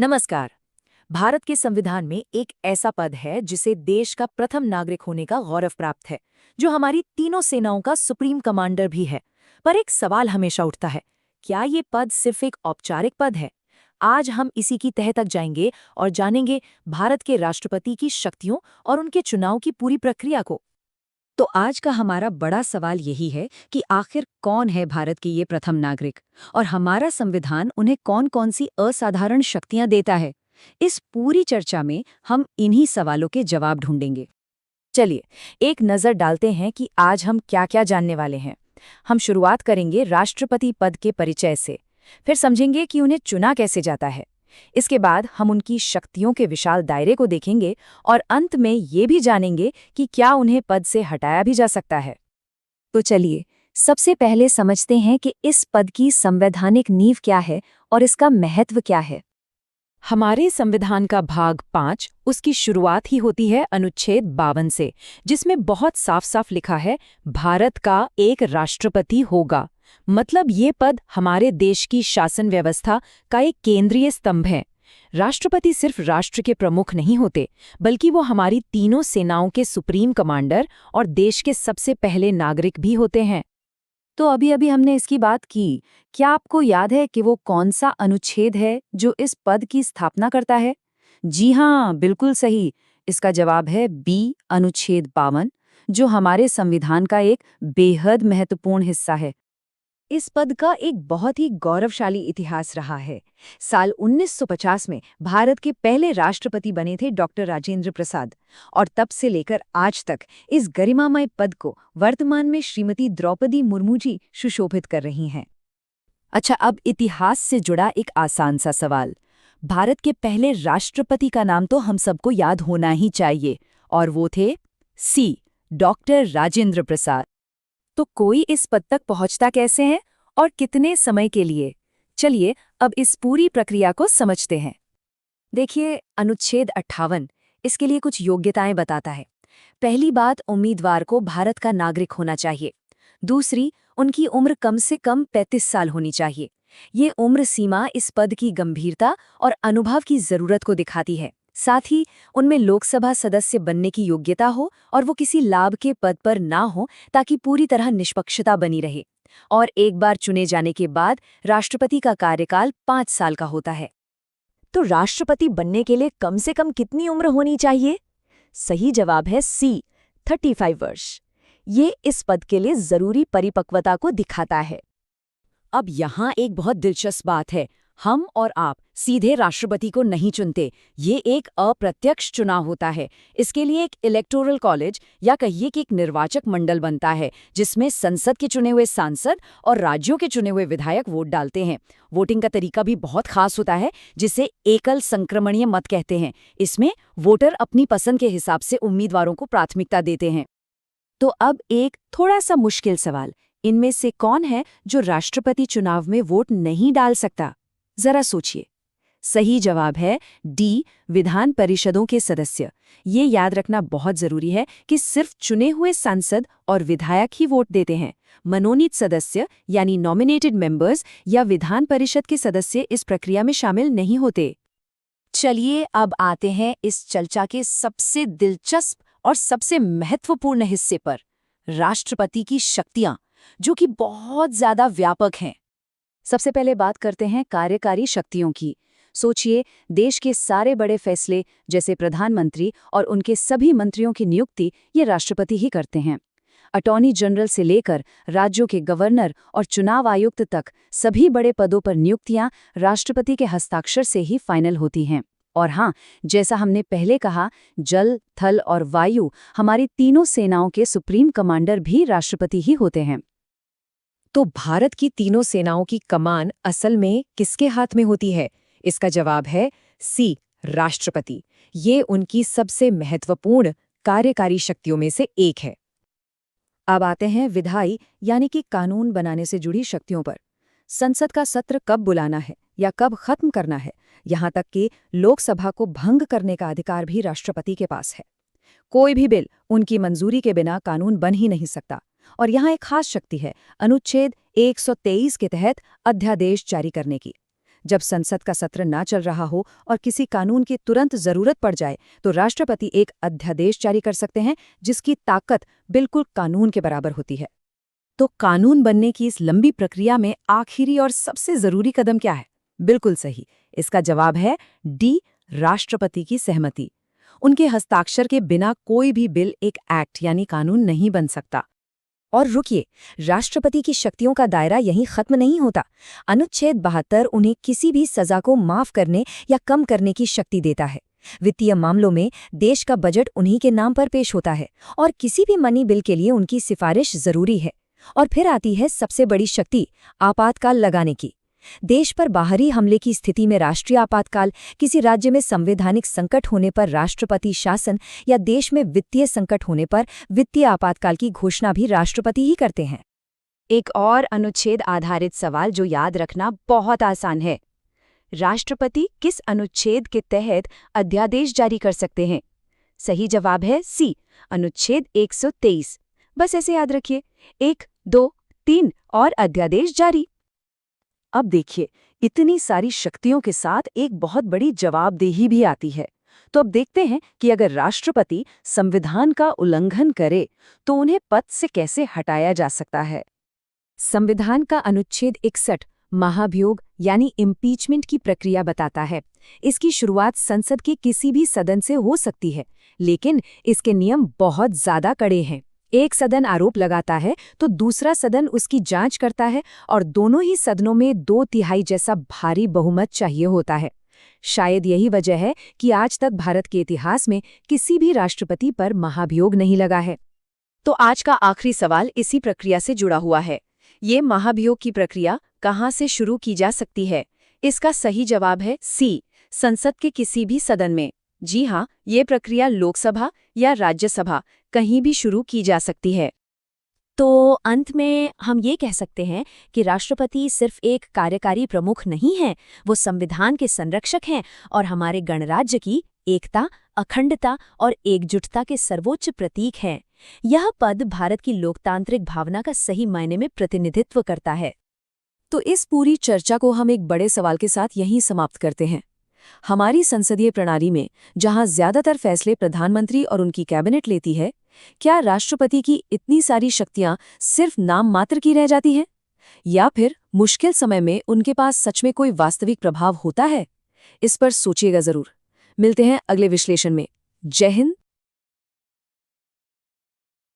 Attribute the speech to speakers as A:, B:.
A: नमस्कार। भारत के संविधान में एक ऐसा पद है जिसे देश का प्रथम नागरिक होने का गौरव प्राप्त है, जो हमारी तीनों सेनाओं का सुप्रीम कमांडर भी है। पर एक सवाल हमेशा उठता है, क्या ये पद सिर्फ एक औपचारिक पद है? आज हम इसी की तह तक जाएंगे और जानेंगे भारत के राष्ट्रपति की शक्तियों और उनके चुनाव की पूरी प्रक्रिया को।
B: तो आज का हमारा बड़ा सवाल यही है कि आखिर कौन है भारत के ये प्रथम नागरिक और हमारा संविधान उन्हें कौन-कौन सी असाधारण शक्तियां देता है। इस पूरी चर्चा में हम इन्हीं सवालों के जवाब ढूंढेंगे।
A: चलिए, एक नज़र डालते हैं कि आज हम क्या-क्या जानने वाले हैं। हम शुरुआत करेंगे राष्ट्रपति पद के परिचय से, फिर समझेंगे कि उन्हें चुना कैसे जाता है। इसके बाद हम उनकी शक्तियों के विशाल दायरे को देखेंगे और अंत में ये भी जानेंगे कि क्या उन्हें पद से हटाया भी जा सकता है।
B: तो चलिए, सबसे पहले समझते हैं कि इस पद की संवैधानिक नींव क्या है और इसका महत्व क्या है।
A: हमारे संविधान का भाग 5 उसकी शुरुआत ही होती है अनुच्छेद 52 से, जिसमें बहुत साफ साफ लिखा है, भारत का एक राष्ट्रपति होगा। मतलब ये पद हमारे देश की शासन व्यवस्था का एक केंद्रीय स्तंभ है। राष्ट्रपति सिर्फ राष्ट्र के प्रमुख नहीं होते, बल्कि वो हमारी तीनों सेनाओं के सुप्रीम कमांडर और देश के सबसे पहले नागरिक भी होते हैं।
B: तो अभी-अभी हमने इसकी बात की। क्या आपको याद है कि वो कौन सा अनुच्छेद है जो इस पद की स्थापना करता है? जी हाँ, बिल्कुल सही। इसका जवाब है बी, अनुच्छेद 52, जो हमारे संविधान का एक बेहद महत्वपूर्ण हिस्सा है। इस पद का एक बहुत ही गौरवशाली इतिहास रहा है। साल 1950 में भारत के पहले राष्ट्रपति बने थे डॉक्टर राजेंद्र प्रसाद, और तब से लेकर आज तक इस गरिमामय पद को वर्तमान में श्रीमती द्रौपदी मुर्मू जी सुशोभित कर रही हैं।
A: अच्छा, अब इतिहास से जुड़ा एक आसान सा सवाल। भारत के पहले राष्ट्रपति का नाम तो हम सबको याद होना ही चाहिए, और वो थे सी, डॉक्टर राजेंद्र प्रसाद। तो कोई इस पद तक पहुंचता कैसे है और कितने समय के लिए? चलिए अब इस पूरी प्रक्रिया को समझते हैं।
B: देखिए, अनुच्छेद 58 इसके लिए कुछ योग्यताएं बताता है। पहली बात, उम्मीदवार को भारत का नागरिक होना चाहिए। दूसरी, उनकी उम्र कम से कम 35 साल होनी चाहिए। ये उम्र सीमा इस पद की गंभीरता और अनुभव की जरूरत को दिखाती है। साथ ही उनमें लोकसभा सदस्य बनने की योग्यता हो और वो किसी लाभ के पद पर ना हो, ताकि पूरी तरह निष्पक्षता बनी रहे। और एक बार चुने जाने के बाद राष्ट्रपति का कार्यकाल 5 साल का होता है।
A: तो राष्ट्रपति बनने के लिए कम से कम कितनी उम्र होनी चाहिए? सही जवाब है सी, 35 वर्ष। ये इस पद के लिए जरूरी परिपक्वता को दिखाता है। अब यहाँ एक बहुत दिलचस्प बात है, हम और आप सीधे राष्ट्रपति को नहीं चुनते। ये एक अप्रत्यक्ष चुनाव होता है। इसके लिए एक इलेक्टोरल कॉलेज या कहिए कि एक निर्वाचक मंडल बनता है, जिसमें संसद के चुने हुए सांसद और राज्यों के चुने हुए विधायक वोट डालते हैं। वोटिंग का तरीका भी बहुत खास होता है, जिसे एकल संक्रमणीय मत कहते हैं। इसमें वोटर अपनी पसंद के हिसाब से उम्मीदवारों को प्राथमिकता देते हैं। तो अब एक थोड़ा सा मुश्किल सवाल, इनमें से कौन है जो राष्ट्रपति चुनाव में वोट नहीं डाल सकता? जरा सोचिए। सही जवाब है डी, विधान परिषदों के सदस्य। ये याद रखना बहुत जरूरी है कि सिर्फ चुने हुए सांसद और विधायक ही वोट देते हैं। मनोनीत सदस्य यानी नॉमिनेटेड मेंबर्स या विधान परिषद के सदस्य इस प्रक्रिया में शामिल नहीं होते। चलिए अब आते हैं इस चर्चा के सबसे दिलचस्प और सबसे महत्वपूर्ण हिस्से पर, राष्ट्रपति की शक्तियां, जो कि बहुत ज्यादा व्यापक हैं।
B: सबसे पहले बात करते हैं कार्यकारी शक्तियों की। सोचिए, देश के सारे बड़े फैसले जैसे प्रधानमंत्री और उनके सभी मंत्रियों की नियुक्ति ये राष्ट्रपति ही करते हैं। अटॉर्नी जनरल से लेकर राज्यों के गवर्नर और चुनाव आयुक्त तक सभी बड़े पदों पर नियुक्तियां राष्ट्रपति के हस्ताक्षर से ही फाइनल होती हैं। और हाँ, जैसा हमने पहले कहा, जल, थल और वायु हमारी तीनों सेनाओं के सुप्रीम कमांडर भी राष्ट्रपति ही होते हैं।
A: तो भारत की तीनों सेनाओं की कमान असल में किसके हाथ में होती है? इसका जवाब है सी, राष्ट्रपति। ये उनकी सबसे महत्वपूर्ण कार्यकारी शक्तियों में से एक है। अब आते हैं विधायी यानी कि कानून बनाने से जुड़ी शक्तियों पर। संसद का सत्र कब बुलाना है या कब खत्म करना है, यहाँ तक कि लोकसभा को भंग करने का अधिकार भी राष्ट्रपति के पास है। कोई भी बिल उनकी मंजूरी के बिना कानून बन ही नहीं सकता। और यहाँ एक खास शक्ति है, अनुच्छेद 123 के तहत अध्यादेश जारी करने की।
B: जब संसद का सत्र ना चल रहा हो और किसी कानून की तुरंत जरूरत पड़ जाए तो राष्ट्रपति एक अध्यादेश जारी कर सकते हैं जिसकी ताकत बिल्कुल कानून के बराबर होती है। तो कानून बनने की इस लंबी प्रक्रिया में आखिरी और सबसे जरूरी कदम क्या है? बिल्कुल सही, इसका जवाब है डी, राष्ट्रपति की सहमति। उनके हस्ताक्षर के बिना कोई भी बिल एक एक्ट यानी कानून नहीं बन सकता।
A: और रुकिए, राष्ट्रपति की शक्तियों का दायरा यहीं खत्म नहीं होता। अनुच्छेद 72 उन्हें किसी भी सजा को माफ करने या कम करने की शक्ति देता है। वित्तीय मामलों में देश का बजट उन्हीं के नाम पर पेश होता है और किसी भी मनी बिल के लिए उनकी सिफारिश जरूरी है। और फिर आती है सबसे बड़ी शक्ति, आपातकाल लगाने की। देश पर बाहरी हमले की स्थिति में राष्ट्रीय आपातकाल, किसी राज्य में संवैधानिक संकट होने पर राष्ट्रपति शासन या देश में वित्तीय संकट होने पर वित्तीय आपातकाल की घोषणा भी राष्ट्रपति ही करते हैं।
B: एक और अनुच्छेद आधारित सवाल जो याद रखना बहुत आसान है, राष्ट्रपति किस अनुच्छेद के तहत अध्यादेश जारी कर सकते हैं? सही जवाब है सी, अनुच्छेद 123। बस ऐसे याद रखिए, 1, 2, 3 और अध्यादेश जारी। अब देखिए, इतनी सारी शक्तियों के साथ एक बहुत बड़ी जवाबदेही भी आती है। तो अब देखते हैं कि अगर राष्ट्रपति संविधान का उल्लंघन करे तो उन्हें पद से कैसे हटाया जा सकता है। संविधान का अनुच्छेद 61 महाभियोग यानी इम्पीचमेंट की प्रक्रिया बताता है। इसकी शुरुआत संसद के किसी भी सदन से हो सकती है, लेकिन इसके नियम बहुत ज्यादा कड़े हैं। एक सदन आरोप लगाता है तो दूसरा सदन उसकी जांच करता है और दोनों ही सदनों में 2/3 जैसा भारी बहुमत चाहिए होता है। शायद यही वजह है कि आज तक भारत के इतिहास में किसी भी राष्ट्रपति पर महाभियोग नहीं लगा है। तो आज का आखिरी सवाल इसी प्रक्रिया से जुड़ा हुआ है। ये महाभियोग की प्रक्रिया कहाँ से शुरू की जा सकती है? इसका सही जवाब है सी, संसद के किसी भी सदन में। जी हाँ, ये प्रक्रिया लोकसभा या राज्यसभा कहीं भी शुरू की जा सकती है।
A: तो अंत में हम ये कह सकते हैं कि राष्ट्रपति सिर्फ एक कार्यकारी प्रमुख नहीं है, वो संविधान के संरक्षक हैं और हमारे गणराज्य की एकता, अखंडता और एकजुटता के सर्वोच्च प्रतीक हैं। यह पद भारत की लोकतांत्रिक भावना का सही मायने में प्रतिनिधित्व करता है।
B: तो इस पूरी चर्चा को हम एक बड़े सवाल के साथ यहीं समाप्त करते हैं। हमारी संसदीय प्रणाली में, जहां ज्यादातर फैसले प्रधानमंत्री और उनकी कैबिनेट लेती है, क्या राष्ट्रपति की इतनी सारी शक्तियां सिर्फ नाम मात्र की रह जाती हैं? या फिर मुश्किल समय में उनके पास सच में कोई वास्तविक प्रभाव होता है? इस पर सोचिएगा जरूर। मिलते हैं अगले विश्लेषण में। जय हिंद,